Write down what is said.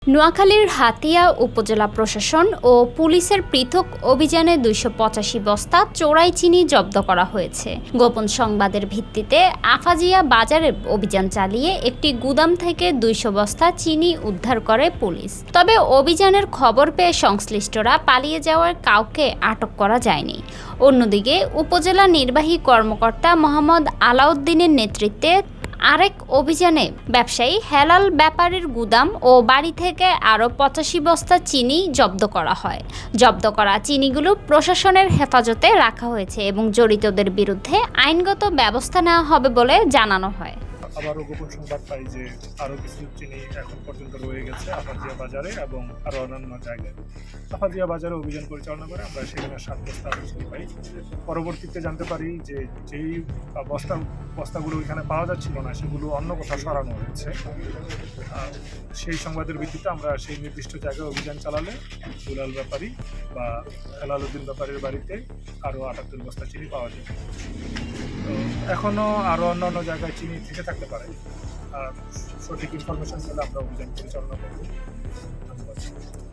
নোয়াখালীর হাতিয়া উপজেলা প্রশাসন ও পুলিশের পৃথক অভিযানে 285 বস্তা চোরাই চিনি জব্দ করা হয়েছে। গোপন সংবাদের ভিত্তিতে আফাজিয়া বাজারে অভিযান চালিয়ে একটি গুদাম থেকে 200 বস্তা চিনি উদ্ধার করে পুলিশ। তবে অভিযানের খবর পেয়ে সংশ্লিষ্টরা পালিয়ে যাওয়ার কাউকে আটক করা যায়নি। অন্যদিকে উপজেলা নির্বাহী কর্মকর্তা মোহাম্মদ আলাউদ্দিনের নেতৃত্বে আরেক অভিযানে ব্যবসায়ী হেলাল ব্যাপারীর গুদাম ও বাড়ি থেকে আরও 85 বস্তা চিনি জব্দ করা হয়। জব্দ করা চিনিগুলো প্রশাসনের হেফাজতে রাখা হয়েছে এবং জড়িতদের বিরুদ্ধে আইনগত ব্যবস্থা নেওয়া হবে বলে জানানো হয়। আবারও গোপন সংবাদ পাই যে আরও কিছু চিনি এখন পর্যন্ত রয়ে গেছে আফাজিয়া বাজারে এবং আরও অন্যান্য জায়গায়। আফাজিয়া বাজারে অভিযান পরিচালনা করে আমরা সেখানে 7 বস্তা চিনি পাই। পরবর্তীতে জানতে পারি যে যেই বস্তাগুলো ওইখানে পাওয়া যাচ্ছিল না সেগুলো অন্য কোথাও সরানো হয়েছে। সেই সংবাদের ভিত্তিতে আমরা সেই নির্দিষ্ট জায়গায় অভিযান চালালে দুলাল ব্যাপারী বা হেলালুদ্দিন ব্যাপারীর বাড়িতে আরও 78 বস্তা চিনি পাওয়া যায়। তো এখনও আরও অন্যান্য জায়গায় চিনি থেকে থাকতে পারে। সঠিক ইনফরমেশন পেলে আমরা অভিযান পরিচালনা করব। ধন্যবাদ।